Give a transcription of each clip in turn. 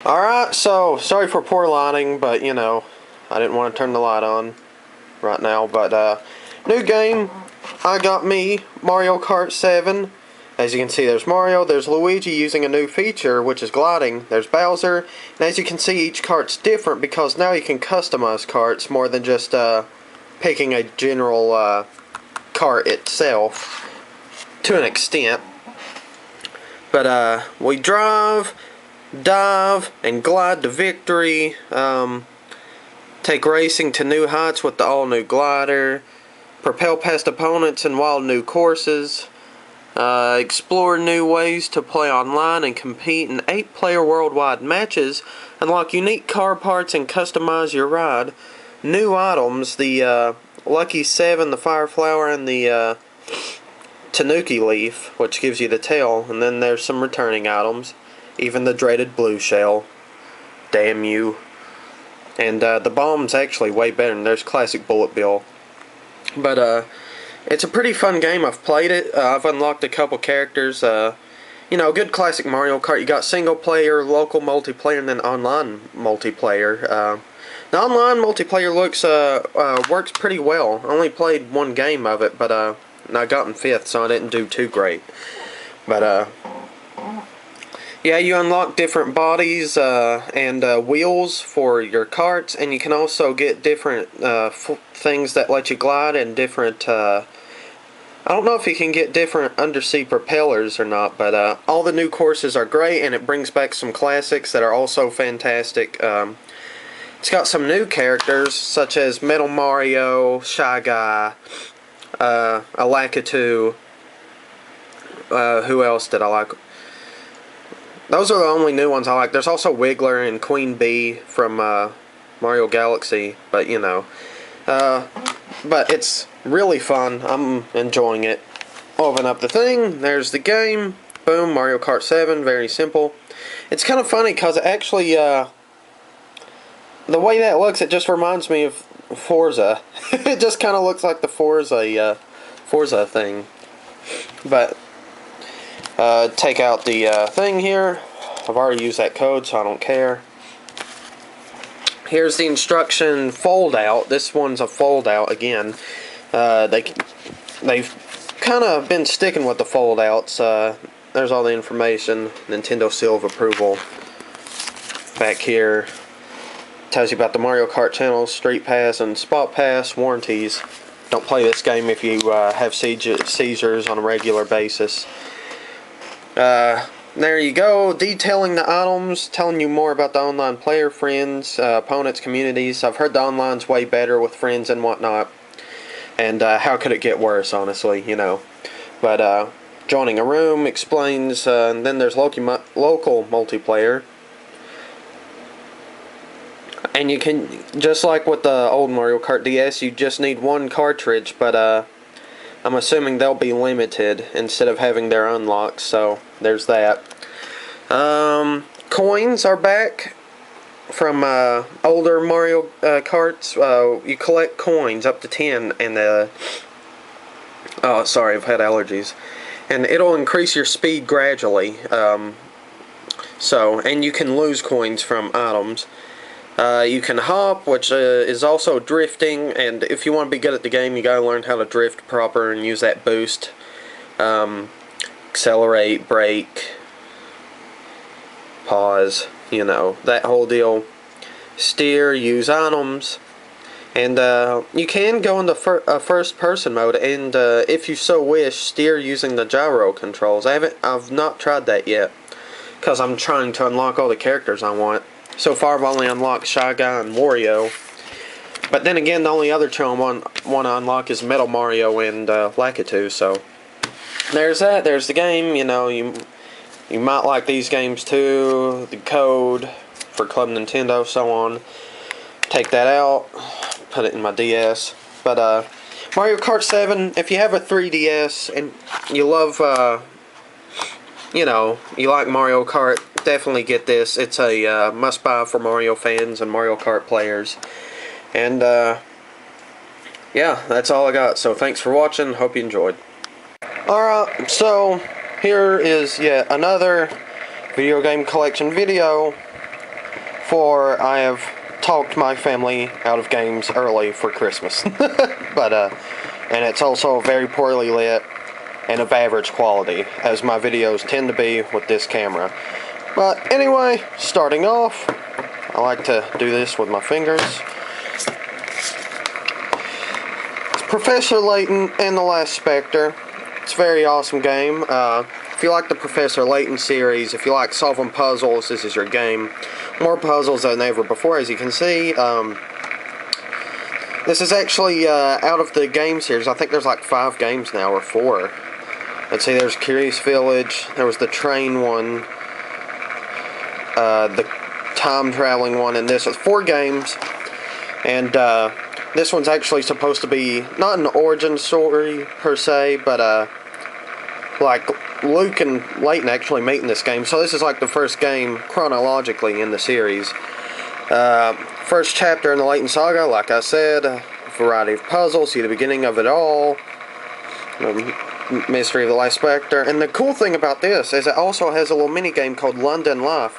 Alright, so, sorry for poor lighting, but, I didn't want to turn the light on right now, but, new game, I got me, Mario Kart 7. As you can see, there's Mario, there's Luigi using a new feature, which is gliding, there's Bowser, and as you can see, each kart's different because now you can customize karts more than just, picking a general, kart itself, to an extent. But, we drive, dive, and glide to victory. Take racing to new heights with the all-new glider. Propel past opponents in wild new courses. Explore new ways to play online and compete in 8-player worldwide matches. Unlock unique car parts and customize your ride. New items, the Lucky 7, the Fire Flower, and the Tanuki Leaf, which gives you the tail. And then there's some returning items. Even the dreaded blue shell. Damn you. And the bomb's actually way better than there's classic Bullet Bill. But it's a pretty fun game. I've played it. I've unlocked a couple characters. Good classic Mario Kart. You got single player, local multiplayer, and then online multiplayer. The online multiplayer works pretty well. I only played one game of it, but I got in 5th, so I didn't do too great. But yeah, you unlock different bodies and wheels for your karts, and you can also get different things that let you glide and different, I don't know if you can get different undersea propellers or not, but all the new courses are great, and it brings back some classics that are also fantastic. It's got some new characters, such as Metal Mario, Shy Guy, Alakitu, who else did I like? Those are the only new ones I like. There's also Wiggler and Queen Bee from Mario Galaxy, but but it's really fun. I'm enjoying it. Open up the thing, there's the game, boom, Mario Kart 7, very simple. It's kind of funny because it actually, the way that looks, it just reminds me of Forza. It just kind of looks like the Forza thing. But take out the thing here. I've already used that code, so I don't care. Here's the instruction fold out. This one's a fold out again. They've kind of been sticking with the fold outs. There's all the information. Nintendo seal of approval. Back here tells you about the Mario Kart channels, Street Pass, and Spot Pass warranties. Don't play this game if you have seizures on a regular basis. There you go, detailing the items, telling you more about the online player friends, opponents, communities. I've heard the online's way better with friends and whatnot. And how could it get worse, honestly, But joining a room explains, and then there's local multiplayer. And you can, just like with the old Mario Kart DS, you just need one cartridge, but I'm assuming they'll be limited instead of having their unlocks, so there's that. Coins are back from older Mario Karts. You collect coins up to 10, and oh, sorry, I've had allergies. And it'll increase your speed gradually. And you can lose coins from items. You can hop, which is also drifting, and if you want to be good at the game, you gotta learn how to drift proper and use that boost. Accelerate, brake, pause, that whole deal. Steer, use items, and you can go into first-person mode, and if you so wish, steer using the gyro controls. I've not tried that yet, because I'm trying to unlock all the characters I want. So far, I've only unlocked Shy Guy and Wario. But then again, the only other two I want to unlock is Metal Mario and Lakitu. So there's that. There's the game. You might like these games too. The code for Club Nintendo, so on. Take that out. Put it in my DS. But Mario Kart 7. If you have a 3DS and you love, you like Mario Kart, definitely get this. It's a must-buy for Mario fans and Mario Kart players. And, yeah, that's all I got. So, thanks for watching. Hope you enjoyed. Alright, so, here is yet another video game collection video. for I have talked my family out of games early for Christmas. And it's also very poorly lit and of average quality, as my videos tend to be with this camera. But anyway, starting off, I like to do this with my fingers. It's Professor Layton and the Last Spectre. It's a very awesome game. If you like the Professor Layton series, if you like solving puzzles, this is your game. More puzzles than ever before, as you can see. This is actually out of the game series. I think there's like 5 games now, or 4. Let's see, there's Curious Village, there was the train one, the time-traveling one, and this is 4 games. And this one's actually supposed to be not an origin story per se, but like Luke and Layton actually meet in this game. So this is like the first game chronologically in the series. First chapter in the Layton saga, like I said, a variety of puzzles, see the beginning of it all, mystery of the Last Spectre. And the cool thing about this is it also has a little mini game called London Life.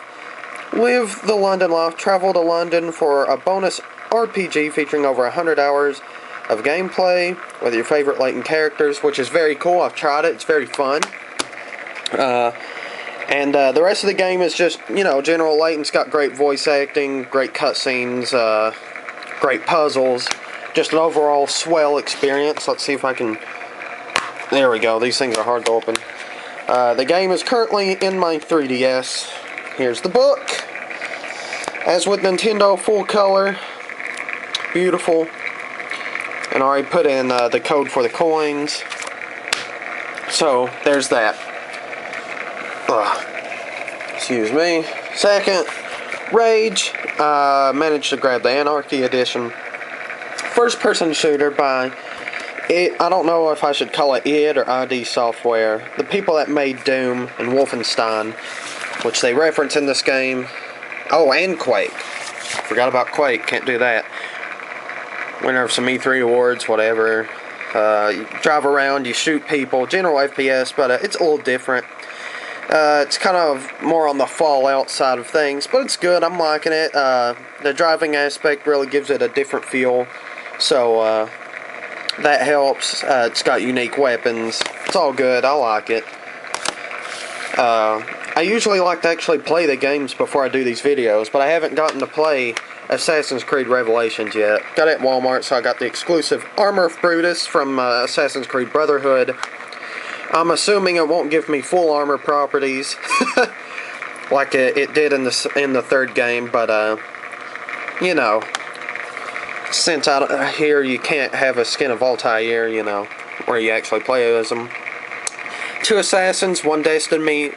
Live the London life, travel to London for a bonus RPG featuring over 100 hours of gameplay with your favorite Layton characters, which is very cool. I've tried it, it's very fun. And the rest of the game is just, you know, general Layton's got great voice acting, great cutscenes, great puzzles, just an overall swell experience. Let's see if I can... There we go, these things are hard to open. The game is currently in my 3DS. Here's the book. As with Nintendo, full color, beautiful. And I already put in the code for the coins. So, there's that. Excuse me. Second, Rage. Managed to grab the Anarchy Edition. First person shooter by I don't know if I should call it id or ID Software. The people that made Doom and Wolfenstein, which they reference in this game. Oh, and Quake. Forgot about Quake, can't do that. Winner of some E3 awards, whatever. You drive around, you shoot people, general FPS, but it's a little different. It's kind of more on the Fallout side of things, but it's good, I'm liking it. The driving aspect really gives it a different feel, so that helps. It's got unique weapons. It's all good, I like it. I usually like to actually play the games before I do these videos, but I haven't gotten to play Assassin's Creed Revelations yet. Got it at Walmart, so I got the exclusive Armor of Brutus from Assassin's Creed Brotherhood. I'm assuming it won't give me full armor properties, like it did in the third game, but you know, since out here you can't have a skin of Altair, you know, where you actually play as them. 2 assassins, 1 destiny,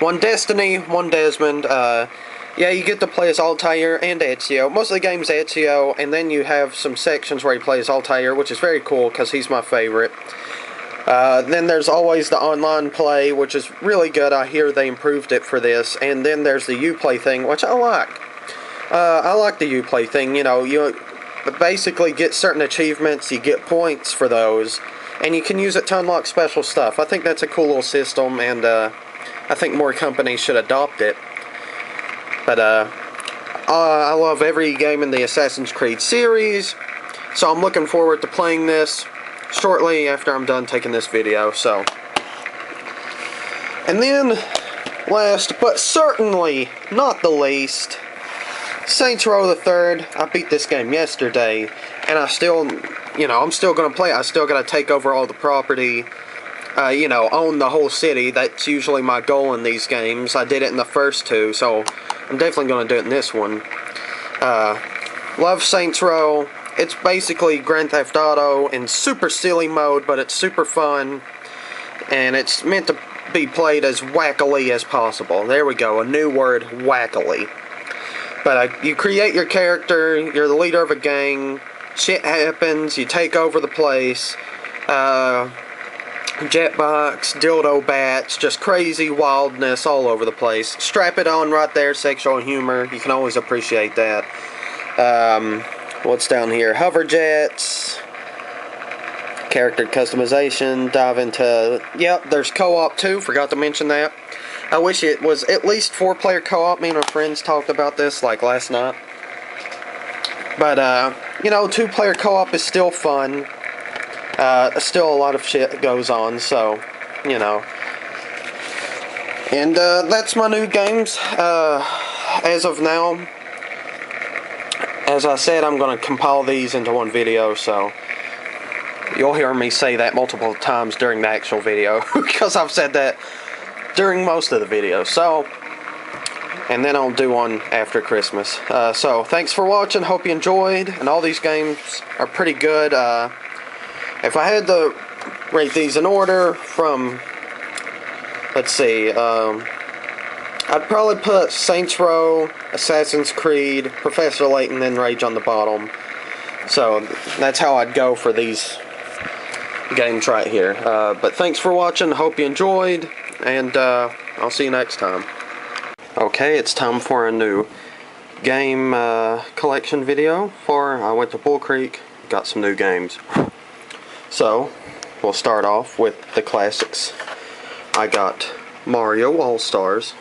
one Desmond. Yeah, you get to play as Altair and Ezio. Most of the game's Ezio, and then you have some sections where you play as Altair, which is very cool because he's my favorite. Then there's always the online play, which is really good. I hear they improved it for this. And then there's the Uplay thing, which I like. I like the Uplay thing. You know, you basically get certain achievements, you get points for those, and you can use it to unlock special stuff. I think that's a cool little system, and I think more companies should adopt it. But I love every game in the Assassin's Creed series, so I'm looking forward to playing this shortly after I'm done taking this video. So, and then last but certainly not the least, Saints Row the Third. I beat this game yesterday, and I still, you know, I'm still gonna play. I still gotta take over all the property, you know, own the whole city. That's usually my goal in these games. I did it in the first 2, so I'm definitely gonna do it in this one. Love Saints Row. It's basically Grand Theft Auto in super silly mode, but it's super fun, and it's meant to be played as wackily as possible. There we go, a new word, wackily. But you create your character, you're the leader of a gang, shit happens, you take over the place, jetbox, dildo bats, just crazy wildness all over the place. Strap it on right there, sexual humor, you can always appreciate that. What's down here? Hover jets, character customization, dive into, yep, there's co-op too, forgot to mention that. I wish it was at least 4-player co-op. Me and my friends talked about this like last night. But, you know, 2-player co-op is still fun. Still a lot of shit goes on, so, you know. And, that's my new games. As of now, as I said, I'm going to compile these into one video, so you'll hear me say that multiple times during the actual video, because I've said that during most of the videos. So, and then I'll do one after Christmas. So, thanks for watching. Hope you enjoyed. And all these games are pretty good. If I had to rate these in order from, let's see, I'd probably put Saints Row, Assassin's Creed, Professor Layton, and Rage on the bottom. So, that's how I'd go for these games right here. But thanks for watching. Hope you enjoyed. And I'll see you next time. Okay, it's time for a new game collection video. I went to Bull Creek, got some new games. So, we'll start off with the classics. I got Mario All-Stars.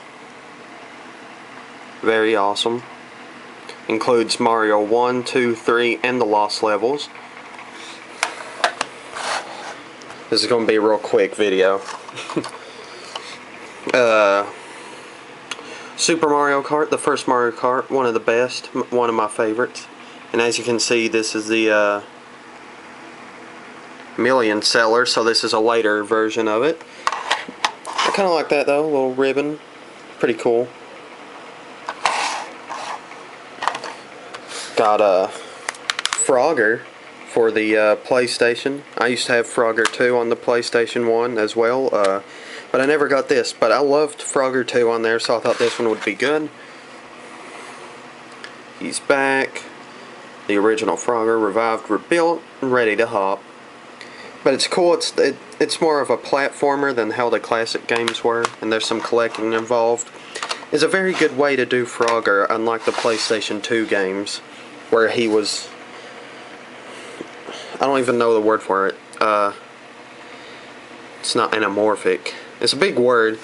Very awesome. Includes Mario 1, 2, 3, and the Lost Levels. This is going to be a real quick video. Super Mario Kart, the first Mario Kart, one of the best, one of my favorites. And as you can see, this is the million seller, so this is a later version of it. I kind of like that though, a little ribbon, pretty cool. Got a Frogger for the PlayStation. I used to have Frogger 2 on the PlayStation 1 as well, but I never got this. But I loved Frogger 2 on there, so I thought this one would be good. He's back. The original Frogger, revived, rebuilt, and ready to hop. But it's cool. It's more of a platformer than how the classic games were, and there's some collecting involved. It's a very good way to do Frogger, unlike the PlayStation 2 games, where he was... I don't even know the word for it. It's not anamorphic. It's a big word,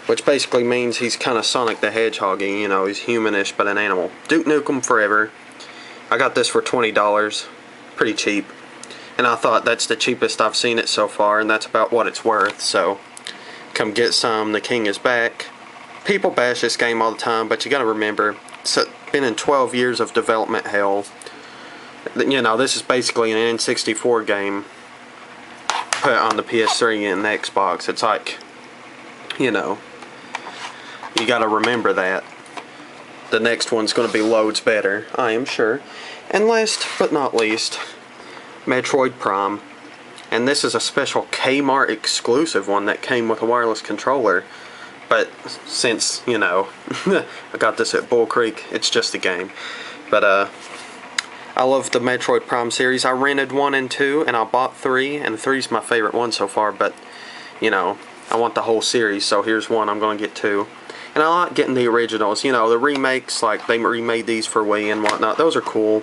which basically means he's kind of Sonic the Hedgehog-y, you know, he's humanish but an animal. Duke Nukem Forever. I got this for $20. Pretty cheap. And I thought that's the cheapest I've seen it so far, and that's about what it's worth, so come get some. The king is back. People bash this game all the time, but you gotta remember, it's been in 12 years of development hell. You know, this is basically an N64 game put on the PS3 and the Xbox. It's like, you know, you gotta remember that. The next one's gonna be loads better, I am sure. And last but not least, Metroid Prime. And this is a special Kmart exclusive one that came with a wireless controller. But since, you know, I got this at Bull Creek, it's just a game. But, I love the Metroid Prime series. I rented 1 and 2, and I bought 3, and 3's my favorite one so far, but, you know, I want the whole series, so here's 1, I'm going to get 2. And I like getting the originals, you know, the remakes, like, they remade these for Wii and whatnot, those are cool.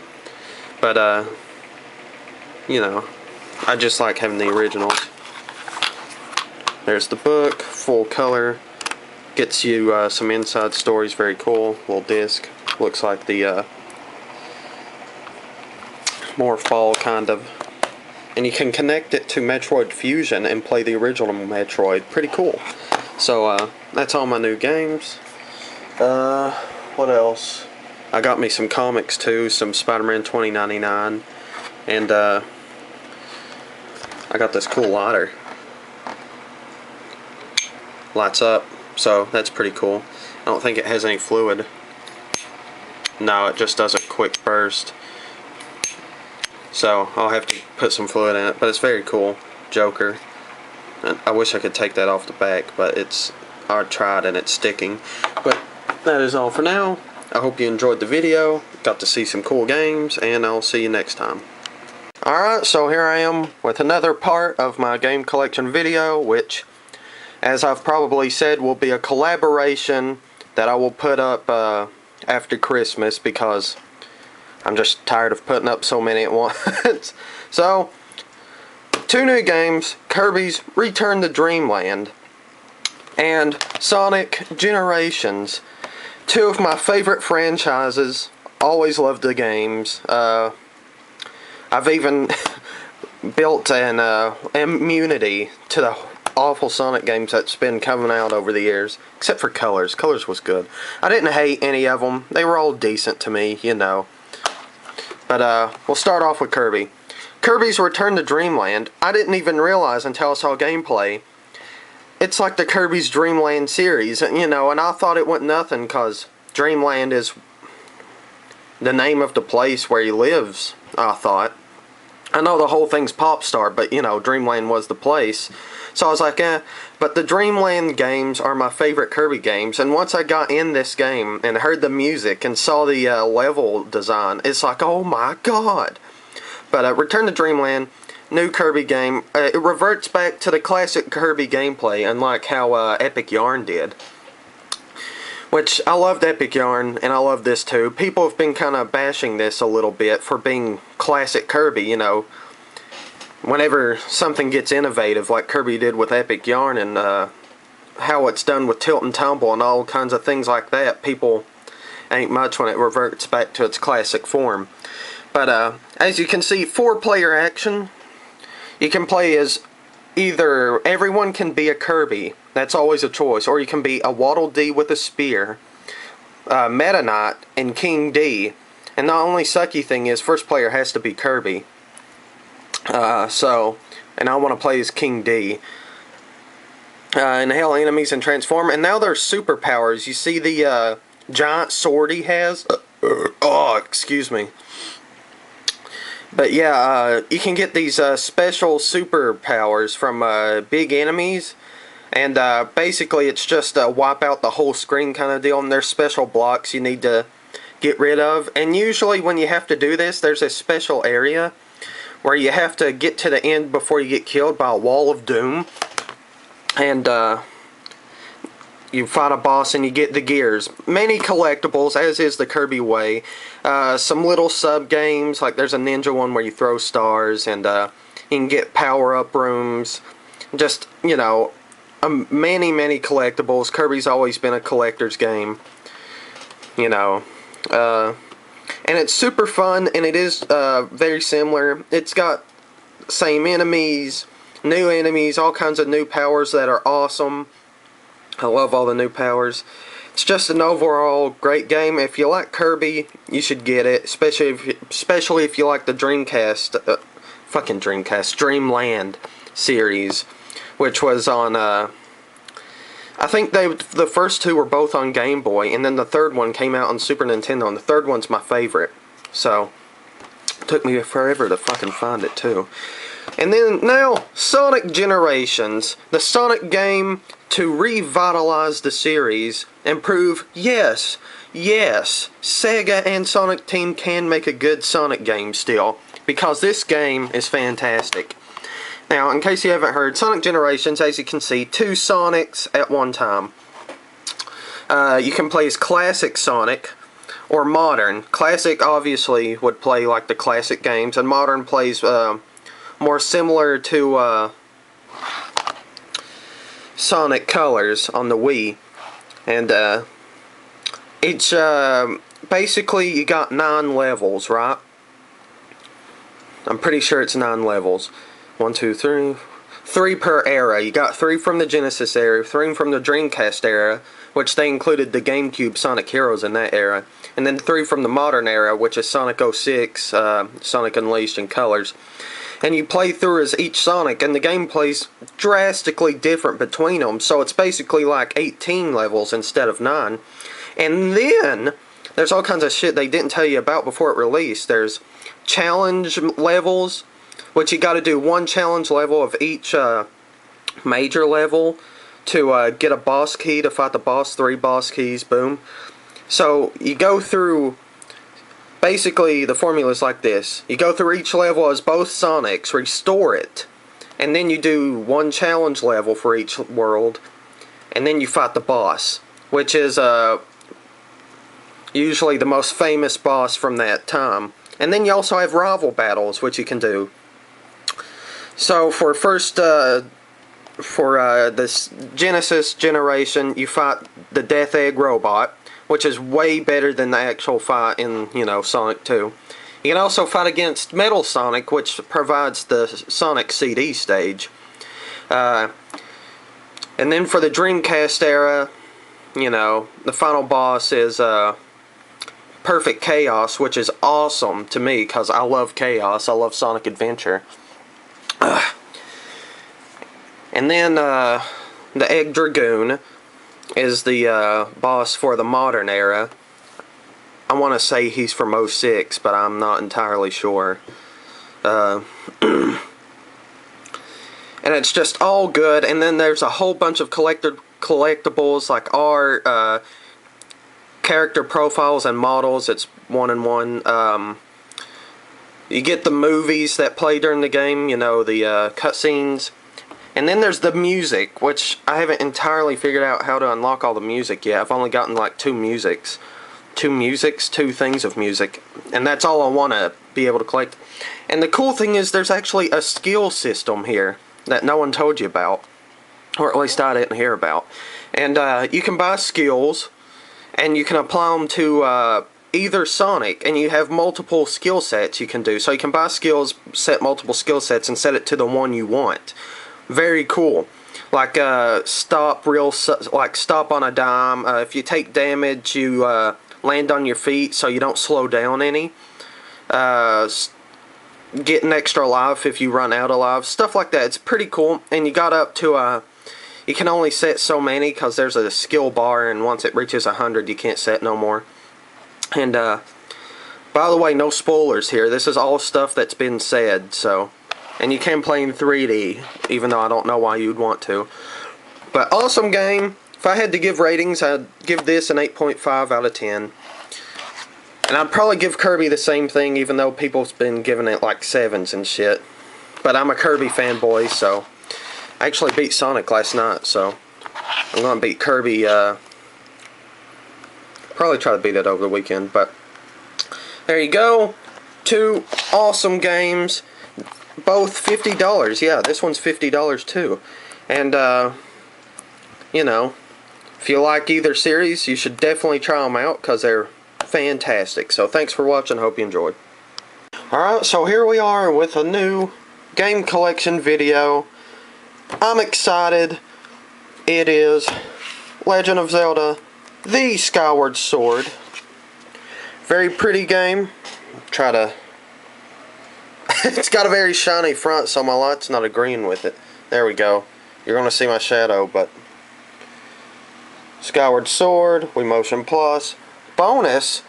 But, you know, I just like having the originals. There's the book, full color, gets you some inside stories, very cool, little disc, looks like the, more fall kind of, and you can connect it to Metroid Fusion and play the original Metroid. Pretty cool. So that's all my new games. What else? I got me some comics too, some Spider-Man 2099, and I got this cool lighter. Lights up, so that's pretty cool. I don't think it has any fluid. No, it just does a quick burst. So I'll have to put some fluid in it, but it's very cool. Joker. And I wish I could take that off the back, but I tried and it's sticking. But that is all for now. I hope you enjoyed the video, got to see some cool games, and I'll see you next time. Alright, so here I am with another part of my game collection video, which, as I've probably said, will be a collaboration that I will put up after Christmas, because I'm just tired of putting up so many at once. So, 2 new games, Kirby's Return to Dreamland. and Sonic Generations. Two of my favorite franchises. Always loved the games. I've even built an immunity to the awful Sonic games that's been coming out over the years. Except for Colors. Colors was good. I didn't hate any of them. They were all decent to me, you know. But we'll start off with Kirby. Kirby's Return to Dreamland. I didn't even realize until I saw gameplay. It's like the Kirby's Dream Land series, you know, and I thought it went nothing because Dreamland is the name of the place where he lives, I thought. I know the whole thing's pop star, but, you know, Dreamland was the place. So I was like, eh. But the Dreamland games are my favorite Kirby games, and once I got in this game and heard the music and saw the level design, it's like, oh my god. But Return to Dreamland, new Kirby game, it reverts back to the classic Kirby gameplay, unlike how Epic Yarn did. Which, I loved Epic Yarn, and I love this too. People have been kind of bashing this a little bit for being classic Kirby, you know. Whenever something gets innovative, like Kirby did with Epic Yarn, and how it's done with Tilt and Tumble and all kinds of things like that, people ain't much when it reverts back to its classic form. But as you can see, 4-player action. You can play as either everyone can be a Kirby, that's always a choice, or you can be a Waddle Dee with a spear, Meta Knight, and King D. And the only sucky thing is, first player has to be Kirby. And I want to play as King D. Inhale enemies and transform. And now there's superpowers. You see the giant sword he has? Oh, excuse me. But yeah, you can get these special superpowers from big enemies. And basically it's just wipe out the whole screen kind of deal. And there's special blocks you need to get rid of. And usually when you have to do this, there's a special area where you have to get to the end before you get killed by a wall of doom. And you fight a boss and you get the gears. Many collectibles, as is the Kirby way. Some little sub-games, like there's a ninja one where you throw stars, and you can get power-up rooms. Just, you know, many, many collectibles. Kirby's always been a collector's game. You know, and it's super fun, and it is very similar. It's got same enemies, new enemies, all kinds of new powers that are awesome. I love all the new powers. It's just an overall great game. If you like Kirby, you should get it, especially if you like the Dreamcast, Dreamland series, which was on, I think the first two were both on Game Boy, and then the third one came out on Super Nintendo, and the third one's my favorite. So, it took me forever to fucking find it, too. And then, now, Sonic Generations. The Sonic game to revitalize the series and prove, yes, Sega and Sonic Team can make a good Sonic game still, because this game is fantastic. Now, in case you haven't heard, Sonic Generations, as you can see, 2 Sonics at one time. You can play as Classic Sonic or Modern. Classic, obviously, would play like the classic games, and Modern plays more similar to Sonic Colors on the Wii. And it's basically you got 9 levels, right? I'm pretty sure it's 9 levels. 1, 2, 3. 3 per era. You got 3 from the Genesis era, 3 from the Dreamcast era, which they included the GameCube Sonic Heroes in that era, and then 3 from the modern era, which is Sonic 06, Sonic Unleashed, and Colors. And you play through as each Sonic, and the gameplay's drastically different between them, so it's basically like 18 levels instead of 9. And then, there's all kinds of shit they didn't tell you about before it released. There's challenge levels, which you gotta do 1 challenge level of each major level to get a boss key to fight the boss, 3 boss keys, boom. So, you go through, basically the formula is like this. You go through each level as both Sonics, restore it, and then you do 1 challenge level for each world, and then you fight the boss, which is usually the most famous boss from that time. And then you also have rival battles, which you can do. So for first for this Genesis generation, you fight the Death Egg robot, which is way better than the actual fight in, you know, Sonic 2. You can also fight against Metal Sonic, which provides the Sonic CD stage. And then for the Dreamcast era, you know, the final boss is Perfect Chaos, which is awesome to me because I love Chaos. I love Sonic Adventure. And then the Egg Dragoon is the boss for the modern era. I want to say he's from '06, but I'm not entirely sure. And it's just all good. And then there's a whole bunch of collectibles like art, character profiles and models. It's 1-in-1. You get the movies that play during the game, you know, the cutscenes. And then there's the music, which I haven't entirely figured out how to unlock all the music yet. I've only gotten like two things of music. And that's all I want to be able to collect. And the cool thing is there's actually a skill system here that no one told you about. Or at least I didn't hear about. And you can buy skills, and you can apply them to either Sonic, and you have multiple skill sets you can do. So you can buy skills, set multiple skill sets, and set it to the one you want. Very cool. Like stop on a dime. If you take damage, you land on your feet so you don't slow down any. Get an extra life if you run out of life. Stuff like that. It's pretty cool. And you got up to you can only set so many because there's a skill bar, and once it reaches 100 you can't set no more. And by the way, no spoilers here. This is all stuff that's been said, so. And you can play in 3D, even though I don't know why you'd want to. But awesome game. If I had to give ratings, I'd give this an 8.5 out of 10. And I'd probably give Kirby the same thing, even though people's been giving it like 7s and shit. But I'm a Kirby fanboy, so. I actually beat Sonic last night, so. I'm going to beat Kirby, probably try to beat it over the weekend, but. There you go. 2 awesome games. Both $50. Yeah, this one's $50 too. And, you know, if you like either series, you should definitely try them out because they're fantastic. So thanks for watching. Hope you enjoyed. Alright, so here we are with a new game collection video. I'm excited. It is Legend of Zelda: The Skyward Sword. Very pretty game. Try to... It's got a very shiny front, so my light's not agreeing with it. There we go. You're going to see my shadow, but... Skyward Sword, Wii Motion Plus. Bonus,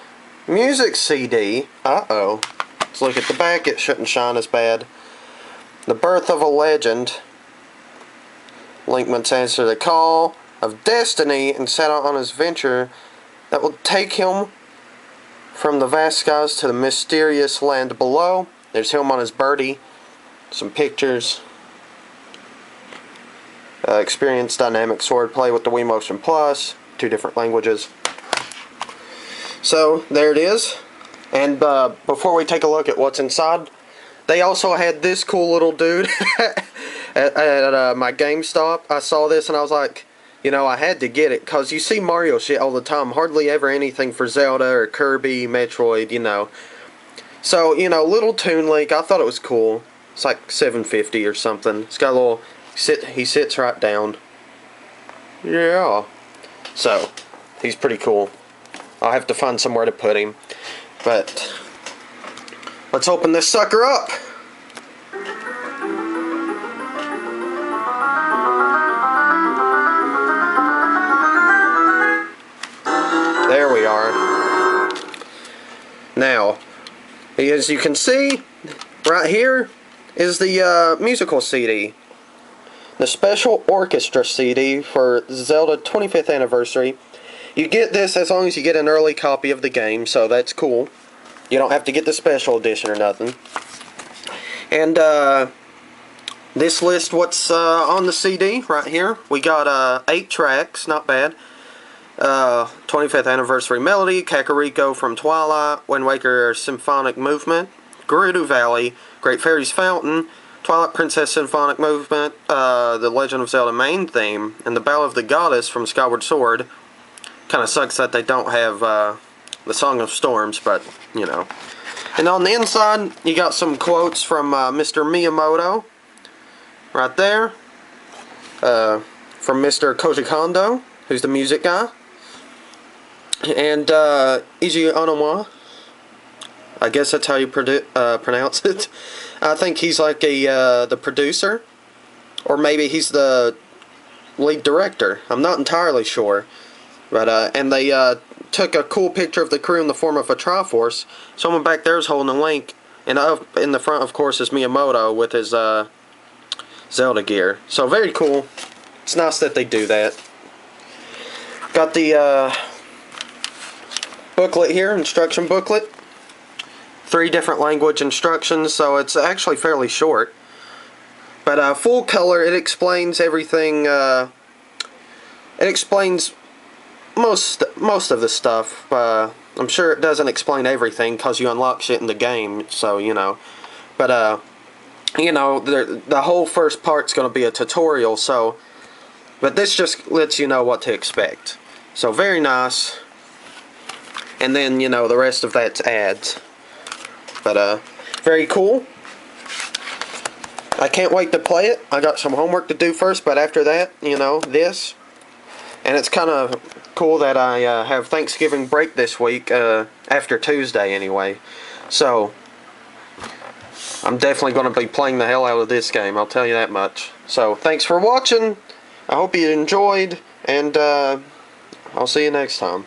music CD. Uh-oh. Let's look at the back. It shouldn't shine as bad. The Birth of a Legend. Link must answer the call of destiny and set out on his venture that will take him from the vast skies to the mysterious land below. There's him on his birdie. Some pictures. Experience dynamic swordplay with the Wii Motion Plus. 2 different languages. So, there it is. And before we take a look at what's inside, they also had this cool little dude at my GameStop. I saw this and I was like, you know, I had to get it. Because you see Mario shit all the time. Hardly ever anything for Zelda or Kirby, Metroid, you know. So, you know, little Toon Link, I thought it was cool. It's like $7.50 or something. It's got a little, he sits right down. Yeah. So, he's pretty cool. I'll have to find somewhere to put him. But, let's open this sucker up. There we are. Now, as you can see, right here is the musical CD. The Special Orchestra CD for Zelda 25th Anniversary. You get this as long as you get an early copy of the game, so that's cool. You don't have to get the special edition or nothing. And this lists what's on the CD right here. We got 8 tracks, not bad. 25th Anniversary Melody, Kakariko from Twilight, Wind Waker Symphonic Movement, Gerudo Valley, Great Fairy's Fountain, Twilight Princess Symphonic Movement, the Legend of Zelda main theme, and the Ballad of the Goddess from Skyward Sword. Kind of sucks that they don't have the Song of Storms, but, you know. And on the inside, you got some quotes from Mr. Miyamoto, right there, from Mr. Koji Kondo, who's the music guy, and Iji Onuma. I guess that's how you pronounce it. I think he's like the producer, or maybe he's the lead director. I'm not entirely sure. But and they took a cool picture of the crew in the form of a Triforce. Someone back there is holding a Link, and up in the front, of course, is Miyamoto with his Zelda gear. So very cool. It's nice that they do that. Got the booklet here, instruction booklet. 3 different language instructions, so it's actually fairly short. But full color, it explains everything. It explains most of the stuff. I'm sure it doesn't explain everything because you unlock shit in the game, so you know. But you know, the whole first part's going to be a tutorial, so. But this just lets you know what to expect. So very nice. And then, you know, the rest of that's ads. But very cool. I can't wait to play it. I got some homework to do first, but after that, you know, this. And it's kind of cool that I have Thanksgiving break this week, after Tuesday anyway. So, I'm definitely going to be playing the hell out of this game, I'll tell you that much. So, thanks for watching. I hope you enjoyed, and I'll see you next time.